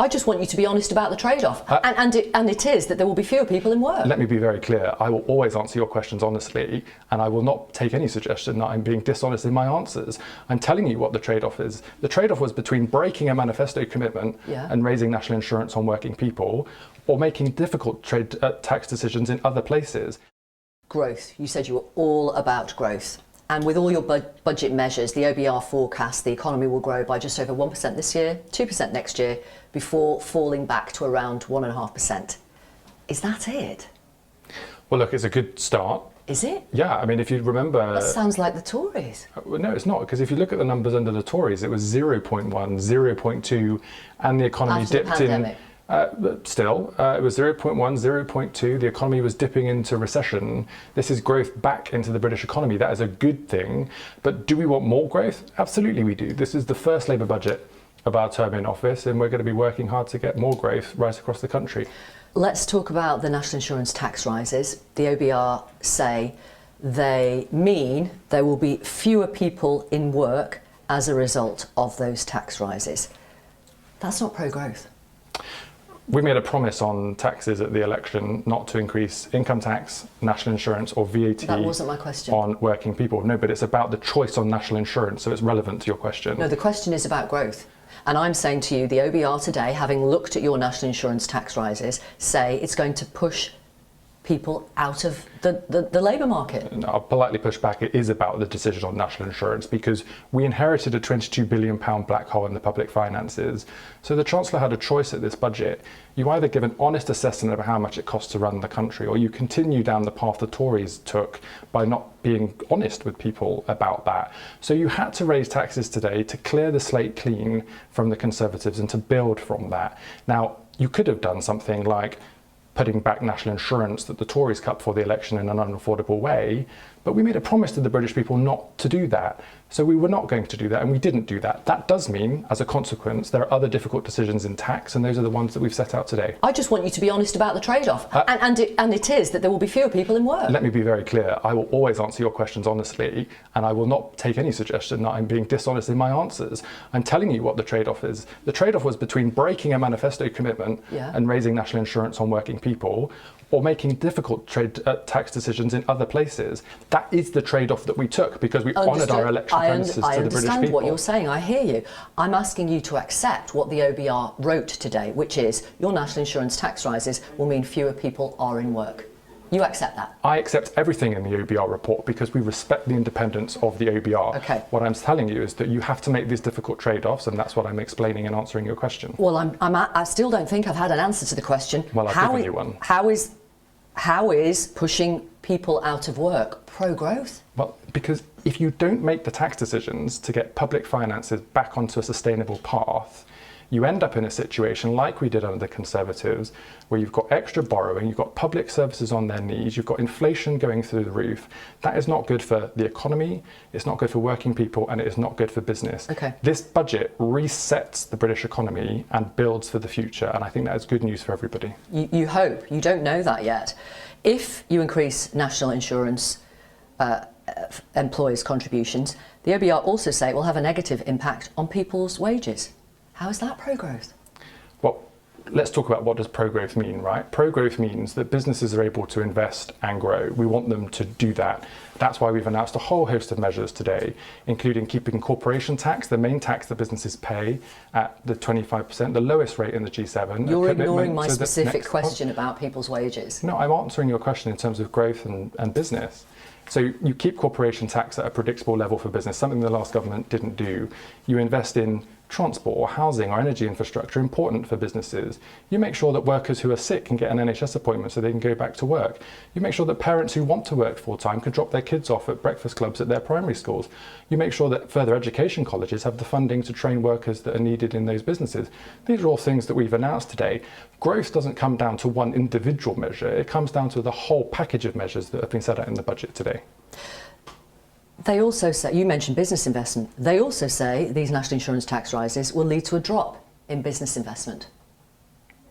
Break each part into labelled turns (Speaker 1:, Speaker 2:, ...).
Speaker 1: I just want you to be honest about the trade-off, and it is that there will be fewer people in work.
Speaker 2: Let me be very clear. I will always answer your questions honestly, and I will not take any suggestion that I'm being dishonest in my answers. I'm telling you what the trade-off is. The trade-off was between breaking a manifesto commitment and raising national insurance on working people, or making difficult tax decisions in other places.
Speaker 1: Growth. You said you were all about growth. And with all your budget measures, the OBR forecasts the economy will grow by just over 1% this year, 2% next year, before falling back to around 1.5%. Is that it?
Speaker 2: Well, look, it's a good start.
Speaker 1: Is it?
Speaker 2: Yeah, I mean, if you remember...
Speaker 1: That sounds like the Tories.
Speaker 2: No, it's not, because if you look at the numbers under the Tories, it was 0.1, 0.2, and the economy dipped in... Still, it was 0.1, 0.2. The economy was dipping into recession. This is growth back into the British economy. That is a good thing. But do we want more growth? Absolutely we do. This is the first Labour budget of our term in office, and we're going to be working hard to get more growth right across the country.
Speaker 1: Let's talk about the national insurance tax rises. The OBR say they mean there will be fewer people in work as a result of those tax rises. That's not pro-growth.
Speaker 2: We made a promise on taxes at the election not to increase income tax, national insurance or VAT.
Speaker 1: That wasn't my question.
Speaker 2: On working people. No, but it's about the choice on national insurance, so it's relevant to your question.
Speaker 1: No, the question is about growth. And I'm saying to you, the OBR today, having looked at your national insurance tax rises, say it's going to push people out of the labour market.
Speaker 2: No, I'll politely push back. It is about the decision on national insurance, because we inherited a £22 billion black hole in the public finances. So the Chancellor had a choice at this budget. You either give an honest assessment of how much it costs to run the country, or you continue down the path the Tories took by not being honest with people about that. So you had to raise taxes today to clear the slate clean from the Conservatives and to build from that. Now, you could have done something like putting back national insurance that the Tories cut for the election in an unaffordable way, but we made a promise to the British people not to do that. So we were not going to do that, and we didn't do that. That does mean, as a consequence, there are other difficult decisions in tax, and those are the ones that we've set out today.
Speaker 1: I just want you to be honest about the trade-off, and it is that there will be fewer people in work.
Speaker 2: Let me be very clear. I will always answer your questions honestly, and I will not take any suggestion that I'm being dishonest in my answers. I'm telling you what the trade-off is. The trade-off was between breaking a manifesto commitment and raising national insurance on working people, or making difficult tax decisions in other places. That is the trade-off that we took, because we honoured our election promises to the British people.
Speaker 1: I understand what you're saying, I hear you. I'm asking you to accept what the OBR wrote today, which is your national insurance tax rises will mean fewer people are in work. You accept that?
Speaker 2: I accept everything in the OBR report, because we respect the independence of the OBR.
Speaker 1: Okay.
Speaker 2: What I'm telling you is that you have to make these difficult trade-offs, and that's what I'm explaining and answering your question.
Speaker 1: Well, I still don't think I've had an answer to the question.
Speaker 2: Well, I've given you one.
Speaker 1: How is pushing people out of work pro-growth?
Speaker 2: Well, because if you don't make the tax decisions to get public finances back onto a sustainable path, you end up in a situation like we did under the Conservatives, where you've got extra borrowing, you've got public services on their knees, you've got inflation going through the roof. That is not good for the economy, it's not good for working people, and it is not good for business.
Speaker 1: Okay.
Speaker 2: This budget resets the British economy and builds for the future, and I think that is good news for everybody.
Speaker 1: You hope. You don't know that yet. If you increase national insurance employers' contributions, the OBR also say it will have a negative impact on people's wages. How is that pro-growth?
Speaker 2: Well, let's talk about what does pro-growth mean, right? Pro-growth means that businesses are able to invest and grow. We want them to do that. That's why we've announced a whole host of measures today, including keeping corporation tax, the main tax that businesses pay, at the 25%, the lowest rate in the G7.
Speaker 1: You're ignoring my specific question about people's wages.
Speaker 2: No, I'm answering your question in terms of growth and business. So you keep corporation tax at a predictable level for business, something the last government didn't do. You invest in transport or housing or energy infrastructure, important for businesses. You make sure that workers who are sick can get an NHS appointment so they can go back to work. You make sure that parents who want to work full-time can drop their kids off at breakfast clubs at their primary schools. You make sure that further education colleges have the funding to train workers that are needed in those businesses. These are all things that we've announced today. Growth doesn't come down to one individual measure, it comes down to the whole package of measures that have been set out in the budget today.
Speaker 1: They also say, you mentioned business investment, they also say these national insurance tax rises will lead to a drop in business investment.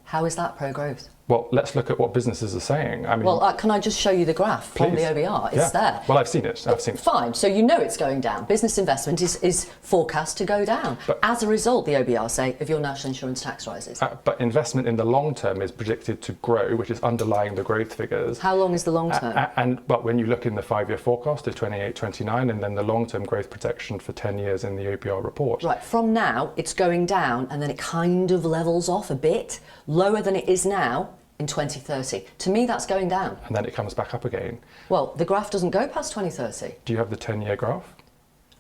Speaker 1: How is that pro-growth?
Speaker 2: Well, let's look at what businesses are saying. I mean,
Speaker 1: Well, can I just show you the graph from the OBR? It's there.
Speaker 2: Well, I've seen it.
Speaker 1: Fine. So you know it's going down. Business investment is forecast to go down.
Speaker 2: But
Speaker 1: as a result, the OBR say, of your national insurance tax rises.
Speaker 2: But investment in the long term is predicted to grow, which is underlying the growth figures.
Speaker 1: How long is the long term?
Speaker 2: But when you look in the 5-year forecast of 28-29, and then the long-term growth projection for 10 years in the OBR report.
Speaker 1: Right. From now, it's going down, and then it kind of levels off a bit, lower than it is now. In 2030. To me, that's going down.
Speaker 2: And then it comes back up again.
Speaker 1: Well, the graph doesn't go past 2030.
Speaker 2: Do you have the 10-year graph?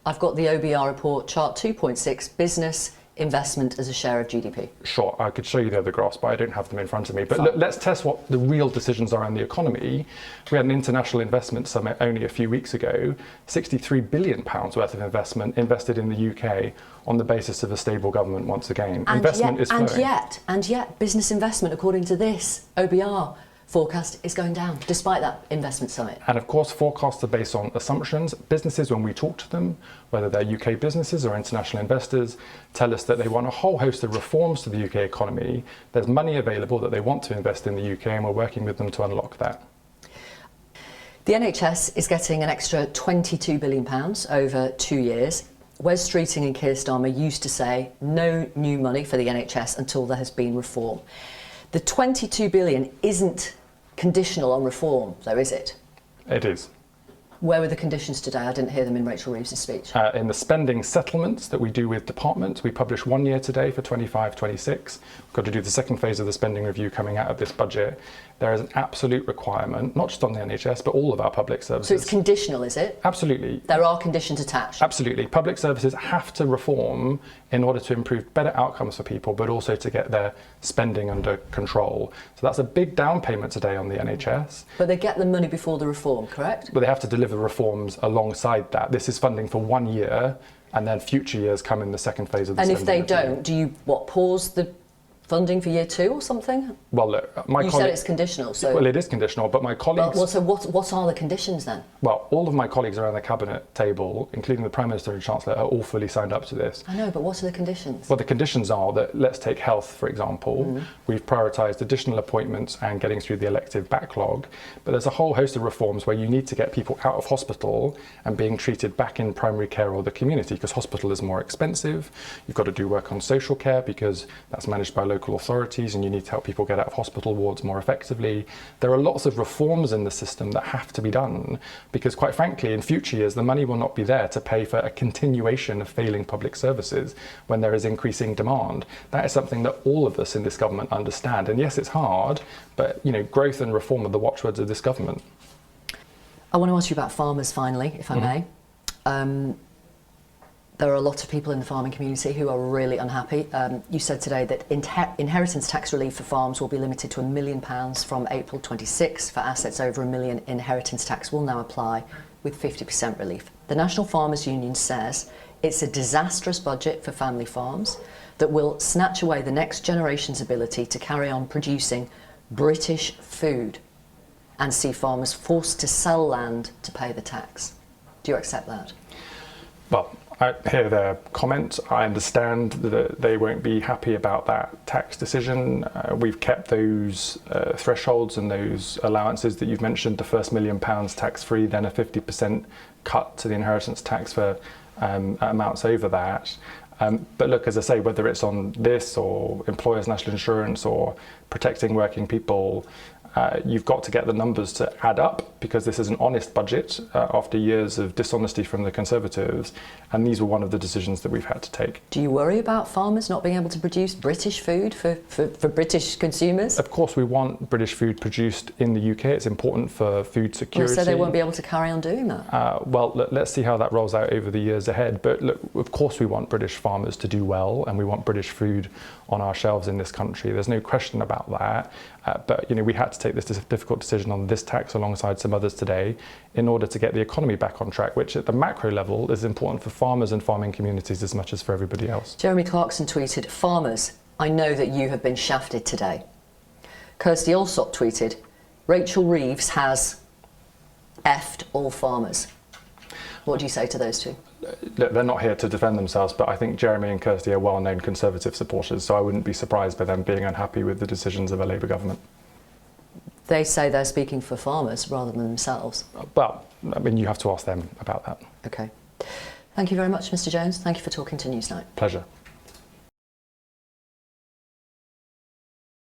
Speaker 1: I've got the OBR report, chart 2.6, business investment as a share of GDP.
Speaker 2: Sure, I could show you the other graphs, but I don't have them in front of me. But let's test what the real decisions are in the economy. We had an international investment summit only a few weeks ago, £63 billion worth of investment invested in the UK on the basis of a stable government once again. Investment is flowing.
Speaker 1: And yet, business investment, according to this OBR forecast, is going down, despite that investment summit.
Speaker 2: And of course, forecasts are based on assumptions. Businesses, when we talk to them, whether they're UK businesses or international investors, tell us that they want a whole host of reforms to the UK economy. There's money available that they want to invest in the UK, and we're working with them to unlock that.
Speaker 1: The NHS is getting an extra £22 billion over 2 years. Wes Streeting and Keir Starmer used to say no new money for the NHS until there has been reform. The 22 billion isn't conditional on reform, though, is it?
Speaker 2: It is.
Speaker 1: Where were the conditions today? I didn't hear them in Rachel Reeves' speech.
Speaker 2: In the spending settlements that we do with departments, we publish 1 year today for 25-26. We've got to do the second phase of the spending review coming out of this budget. There is an absolute requirement, not just on the NHS, but all of our public services.
Speaker 1: So it's conditional, is it?
Speaker 2: Absolutely.
Speaker 1: There are conditions attached.
Speaker 2: Absolutely. Public services have to reform in order to improve better outcomes for people, but also to get their spending under control. So that's a big down payment today on the NHS.
Speaker 1: But they get the money before the reform, correct?
Speaker 2: But they have to deliver reforms alongside that. This is funding for 1 year, and then future years come in the second phase of the spending.
Speaker 1: And if they don't, do you, pause the funding for year 2 or something?
Speaker 2: Well, look,
Speaker 1: You said it's conditional, so...
Speaker 2: Well, it is conditional, but my colleagues...
Speaker 1: Well, so what are the conditions then?
Speaker 2: Well, all of my colleagues around the cabinet table, including the Prime Minister and Chancellor, are all fully signed up to this.
Speaker 1: I know, but what are the conditions?
Speaker 2: Well, the conditions are that, let's take health, for example. We've prioritised additional appointments and getting through the elective backlog, but there's a whole host of reforms where you need to get people out of hospital and being treated back in primary care or the community, because hospital is more expensive. You've got to do work on social care because that's managed by local authorities, and you need to help people get out of hospital wards more effectively. There are lots of reforms in the system that have to be done because, quite frankly, in future years, the money will not be there to pay for a continuation of failing public services when there is increasing demand. That is something that all of us in this government understand. And yes, it's hard, but growth and reform are the watchwords of this government.
Speaker 1: I want to ask you about farmers finally, if I may. There are a lot of people in the farming community who are really unhappy. You said today that inheritance tax relief for farms will be limited to £1 million from April 26. For assets over £1 million, inheritance tax will now apply with 50% relief. The National Farmers Union says it's a disastrous budget for family farms that will snatch away the next generation's ability to carry on producing British food and see farmers forced to sell land to pay the tax. Do you accept that?
Speaker 2: Well, I hear their comment. I understand that they won't be happy about that tax decision. We've kept those thresholds and those allowances that you've mentioned, the first £1 million tax-free, then a 50% cut to the inheritance tax for amounts over that. But look, as I say, whether it's on this or employers' national insurance or protecting working people, you've got to get the numbers to add up because this is an honest budget after years of dishonesty from the Conservatives, and these were one of the decisions that we've had to take. Do
Speaker 1: you worry about farmers not being able to produce British food for British consumers?
Speaker 2: Of course we want British food produced in the UK. It's important for food security.
Speaker 1: So they won't be able to carry on doing that?
Speaker 2: Well, look, let's see how that rolls out over the years ahead. But look, of course we want British farmers to do well, and we want British food on our shelves in this country. There's no question about that. But we had to take this difficult decision on this tax alongside some others today in order to get the economy back on track, which at the macro level is important for farmers and farming communities as much as for everybody else.
Speaker 1: Jeremy Clarkson tweeted, "Farmers, I know that you have been shafted today." Kirsty Allsop tweeted, "Rachel Reeves has effed all farmers." What do you say to those two?
Speaker 2: Look, they're not here to defend themselves, but I think Jeremy and Kirsty are well-known Conservative supporters, so I wouldn't be surprised by them being unhappy with the decisions of a Labour government.
Speaker 1: They say they're speaking for farmers rather than themselves.
Speaker 2: Well, I mean, you have to ask them about that.
Speaker 1: Okay. Thank you very much, Mr. Jones. Thank you for talking to Newsnight.
Speaker 2: Pleasure.